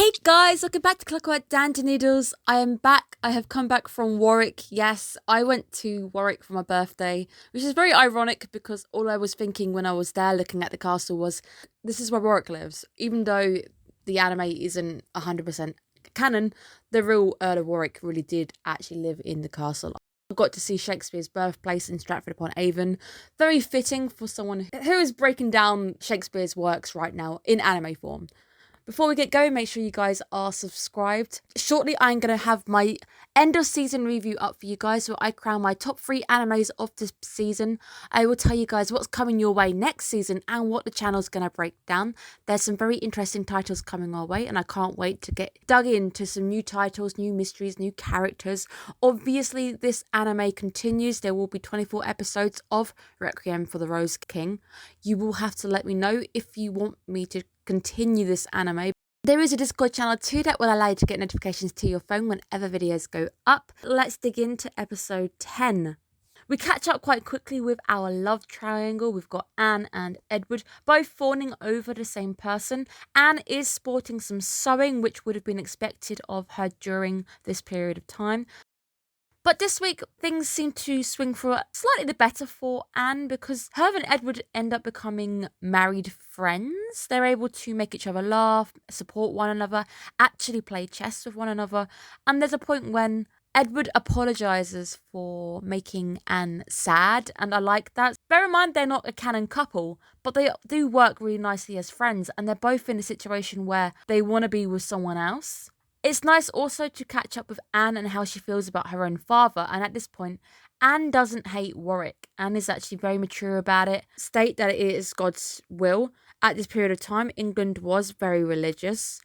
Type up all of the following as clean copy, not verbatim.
Hey guys, welcome back to Clockwork Noodles. I am back. I have come back from Warwick. Yes, I went to Warwick for my birthday, which is very ironic because all I was thinking when I was there looking at the castle was, this is where Warwick lives. Even though the anime isn't 100% canon, the real Earl of Warwick really did actually live in the castle. I got to see Shakespeare'S Birthplace in Stratford-upon-Avon. Very fitting for someone who is breaking down Shakespeare's works right now in anime form. Before we get going, make sure you guys are subscribed. Shortly, I'm going to have my end of season review up for you guys, where I crown my top 3 animes of this season. I will tell you guys what's coming your way next season and what the channel's going to break down. There's some very interesting titles coming our way, and I can't wait to get dug into some new titles, new mysteries, new characters. Obviously, this anime continues. There will be 24 episodes of Requiem for the Ros King. You will have to let me know if you want me to continue this anime. There is a Discord channel too that will allow you to get notifications to your phone whenever videos go up. Let's dig into episode 10. We catch up quite quickly with our love triangle. We've got Anne and Edward, both fawning over the same person. Anne is sporting some sewing, which would have been expected of her during this period of time. But this week, things seem to swing for slightly the better for Anne, because her and Edward end up becoming married friends. They're able to make each other laugh, support one another, actually play chess with one another. And there's a point when Edward apologises for making Anne sad, and I like that. Bear in mind, they're not a canon couple, but they do work really nicely as friends, and they're both in a situation where they want to be with someone else. It's nice also to catch up with Anne and how she feels about her own father, and at this point, Anne doesn't hate Warwick. Anne is actually very mature about it, state that it is God's will. At this period of time, England was very religious.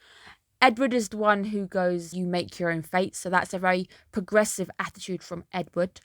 Edward is the one who goes, you make your own fate, so that's a very progressive attitude from Edward.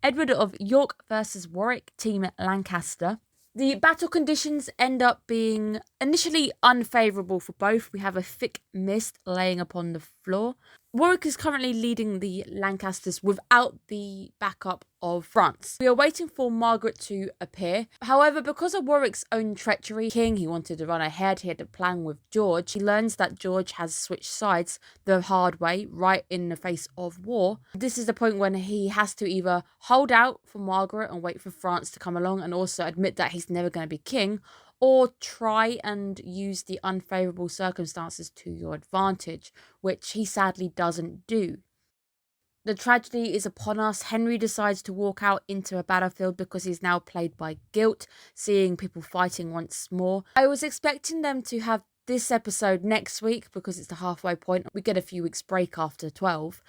Edward of York versus Warwick, Team Lancaster. The battle conditions end up being initially unfavourable for both. We have a thick mist laying upon the floor. Warwick is currently leading the Lancasters without the backup of France. We are waiting for Margaret to appear. However, because of Warwick's own treachery, King, he wanted to run ahead, he had a plan with George. He learns that George has switched sides the hard way, right in the face of war. This is the point when he has to either hold out for Margaret and wait for France to come along and also admit that he's never going to be king, or try and use the unfavourable circumstances to your advantage, which he sadly doesn't do. The tragedy is upon us. Henry decides to walk out into a battlefield because he's now plagued by guilt, seeing people fighting once more. I was expecting them to have this episode next week because it's the halfway point. We get a few weeks break after 12.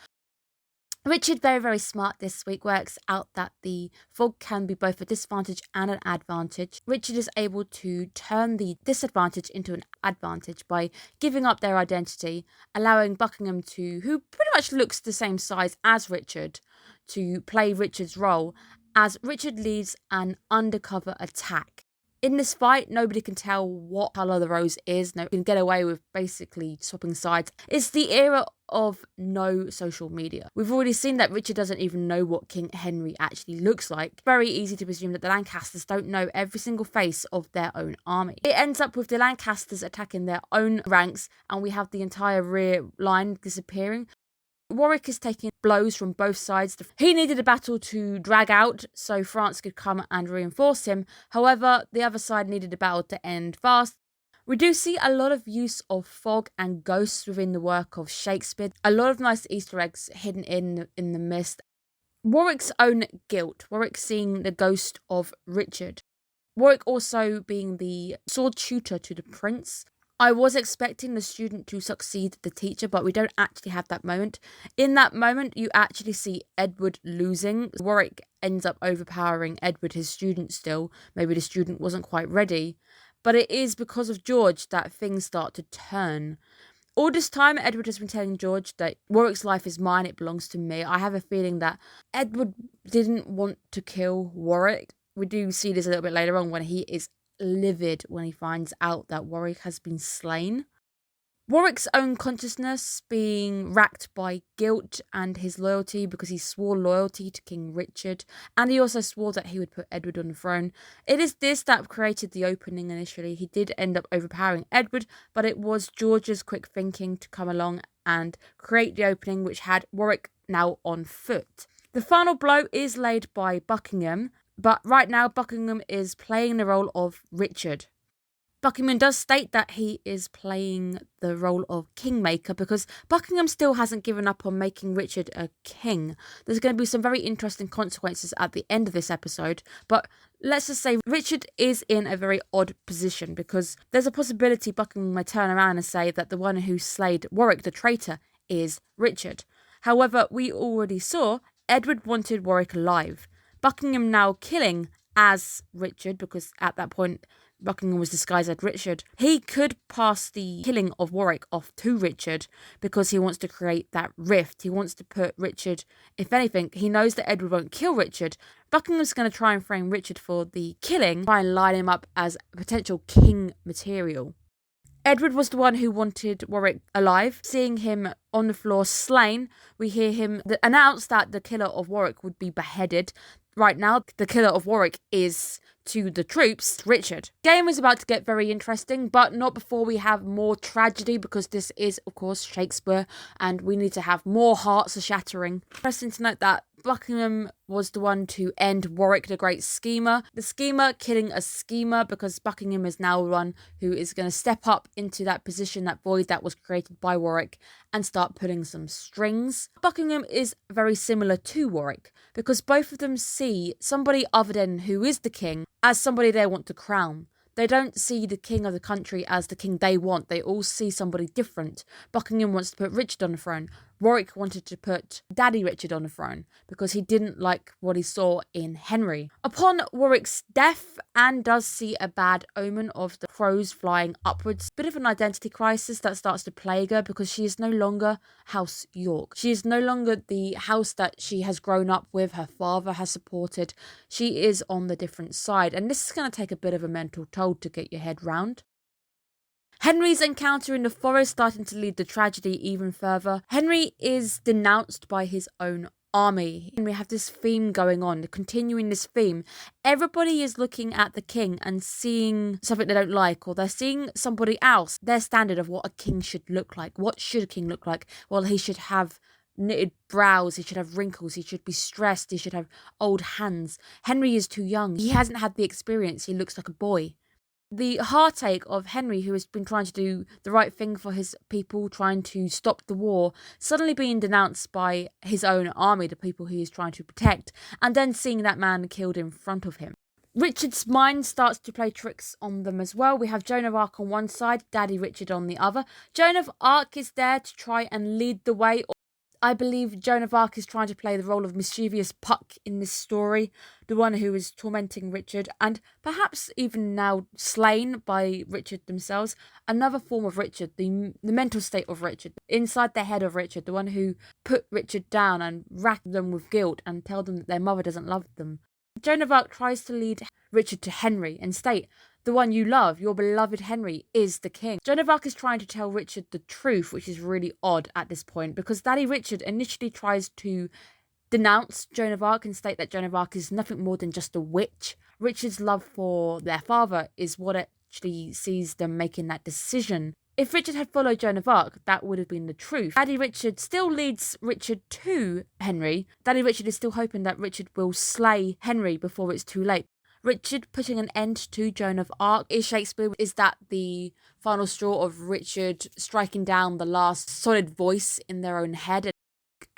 Richard, very, very smart this week, works out that the fog can be both a disadvantage and an advantage. Richard is able to turn the disadvantage into an advantage by giving up their identity, allowing Buckingham who pretty much looks the same size as Richard, to play Richard's role as Richard leads an undercover attack. In this fight, nobody can tell what colour the rose is. No, can get away with basically swapping sides. It's the era of no social media. We've already seen that Richard doesn't even know what King Henry actually looks like. Very easy to presume that the Lancasters don't know every single face of their own army. It ends up with the Lancasters attacking their own ranks, and we have the entire rear line disappearing. Warwick is taking blows from both sides. He needed a battle to drag out so France could come and reinforce him. However, the other side needed a battle to end fast. We do see a lot of use of fog and ghosts within the work of Shakespeare. A lot of nice Easter eggs hidden in the mist. Warwick's own guilt. Warwick seeing the ghost of Richard. Warwick also being the sword tutor to the prince. I was expecting the student to succeed the teacher, but we don't actually have that moment. In that moment, you actually see Edward losing. Warwick ends up overpowering Edward, his student still. Maybe the student wasn't quite ready. But it is because of George that things start to turn. All this time, Edward has been telling George that Warwick's life is mine, it belongs to me. I have a feeling that Edward didn't want to kill Warwick. We do see this a little bit later on when he is livid when he finds out that Warwick has been slain. Warwick's own consciousness being racked by guilt and his loyalty because he swore loyalty to King Richard, and he also swore that he would put Edward on the throne. It is this that created the opening initially. He did end up overpowering Edward, but it was George's quick thinking to come along and create the opening, which had Warwick now on foot. The final blow is laid by Buckingham, but right now Buckingham is playing the role of Richard. Buckingham does state that he is playing the role of kingmaker because Buckingham still hasn't given up on making Richard a king. There's going to be some very interesting consequences at the end of this episode, but let's just say Richard is in a very odd position because there's a possibility Buckingham may turn around and say that the one who slayed Warwick the traitor is Richard. However, we already saw Edward wanted Warwick alive. Buckingham now killing as Richard, because at that point Buckingham was disguised as Richard. He could pass the killing of Warwick off to Richard because he wants to create that rift. He wants to put Richard, if anything, he knows that Edward won't kill Richard. Buckingham's going to try and frame Richard for the killing, try and line him up as potential king material. Edward was the one who wanted Warwick alive. Seeing him on the floor slain, we hear him announce that the killer of Warwick would be beheaded. Right now, the killer of Warwick is, to the troops, Richard. Game is about to get very interesting, but not before we have more tragedy, because this is, of course, Shakespeare, and we need to have more hearts shattering. Interesting to note that Buckingham was the one to end Warwick the Great Schemer. The schemer killing a schemer, because Buckingham is now one who is going to step up into that position, that void that was created by Warwick, and start pulling some strings. Buckingham is very similar to Warwick, because both of them see somebody other than who is the king as somebody they want to crown. They don't see the king of the country as the king they want. They all see somebody different. Buckingham wants to put Richard on the throne. Warwick wanted to put Daddy Richard on the throne because he didn't like what he saw in Henry. Upon Warwick's death, Anne does see a bad omen of the crows flying upwards. Bit of an identity crisis that starts to plague her because she is no longer House York. She is no longer the house that she has grown up with, her father has supported. She is on the different side, and this is going to take a bit of a mental toll to get your head round. Henry's encounter in the forest starting to lead the tragedy even further. Henry is denounced by his own army. And we have this theme going on, continuing this theme. Everybody is looking at the king and seeing something they don't like, or they're seeing somebody else, their standard of what a king should look like. What should a king look like? Well, he should have knitted brows, he should have wrinkles, he should be stressed, he should have old hands. Henry is too young. He hasn't had the experience. He looks like a boy. The heartache of Henry, who has been trying to do the right thing for his people, trying to stop the war, suddenly being denounced by his own army, the people he is trying to protect, and then seeing that man killed in front of him. Richard's mind starts to play tricks on them as well. We have Joan of Arc on one side, Daddy Richard on the other. Joan of Arc is there to try and lead the way. I believe Joan of Arc is trying to play the role of mischievous Puck in this story, the one who is tormenting Richard, and perhaps even now slain by Richard themselves. Another form of Richard, the mental state of Richard, inside the head of Richard, the one who put Richard down and racked them with guilt and tell them that their mother doesn't love them. Joan of Arc tries to lead Richard to Henry and state, the one you love, your beloved Henry, is the king. Joan of Arc is trying to tell Richard the truth, which is really odd at this point, because Daddy Richard initially tries to denounce Joan of Arc and state that Joan of Arc is nothing more than just a witch. Richard's love for their father is what actually sees them making that decision. If Richard had followed Joan of Arc, that would have been the truth. Daddy Richard still leads Richard to Henry. Daddy Richard is still hoping that Richard will slay Henry before it's too late. Richard putting an end to Joan of Arc is Shakespeare. Is that the final straw of Richard striking down the last solid voice in their own head?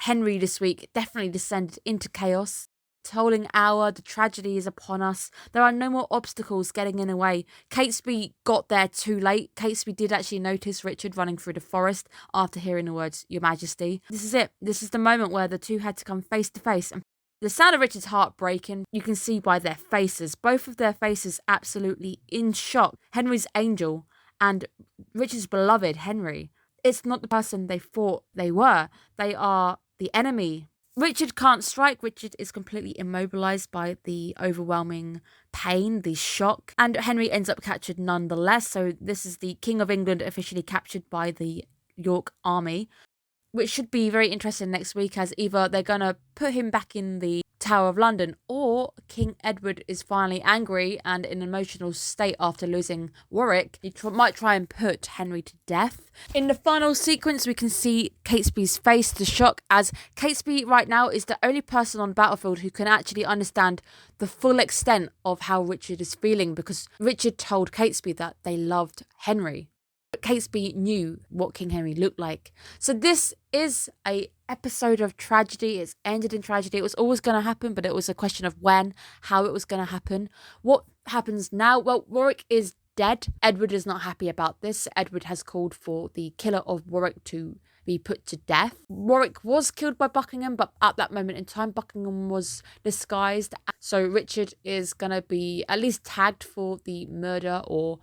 Henry this week definitely descended into chaos. Tolling hour, the tragedy is upon us. There are no more obstacles getting in the way. Catesby got there too late. Catesby did actually notice Richard running through the forest after hearing the words, Your Majesty. This is it. This is the moment where the two had to come face to face. And the sound of Richard's heart breaking, you can see by their faces. Both of their faces absolutely in shock. Henry's angel and Richard's beloved Henry. It's not the person they thought they were. They are the enemy. Richard can't strike. Richard is completely immobilized by the overwhelming pain, the shock, and Henry ends up captured nonetheless. So this is the King of England officially captured by the York army, which should be very interesting next week, as either they're going to put him back in the Tower of London, or King Edward is finally angry and in an emotional state after losing Warwick. He might try and put Henry to death. In the final sequence, we can see Catesby's face, the shock, as Catesby right now is the only person on the battlefield who can actually understand the full extent of how Richard is feeling, because Richard told Catesby that they loved Henry. But Catesby knew what King Henry looked like. So this is a episode of tragedy. It's ended in tragedy. It was always going to happen, but it was a question of when, how it was going to happen. What happens now? Well, Warwick is dead. Edward is not happy about this. Edward has called for the killer of Warwick to be put to death. Warwick was killed by Buckingham, but at that moment in time, Buckingham was disguised. So Richard is going to be at least tagged for the murder or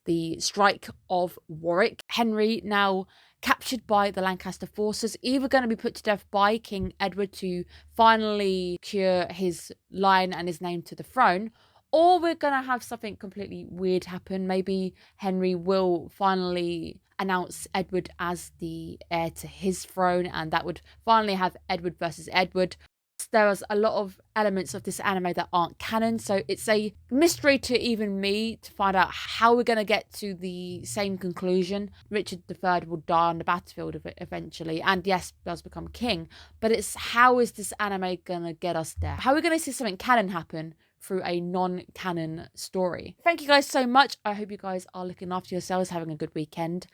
the strike of Warwick. Henry, now captured by the Lancaster forces, either going to be put to death by King Edward to finally cure his line and his name to the throne, or we're going to have something completely weird happen. Maybe Henry will finally announce Edward as the heir to his throne, and that would finally have Edward versus Edward. There was a lot of elements of this anime that aren't canon, so it's a mystery to even me to find out how we're going to get to the same conclusion. Richard III will die on the battlefield eventually, and yes, does become king, but it's how is this anime going to get us there? How are we going to see something canon happen through a non-canon story? Thank you guys so much. I hope you guys are looking after yourselves, having a good weekend.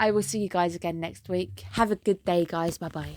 I will see you guys again next week. Have a good day, guys. Bye-bye.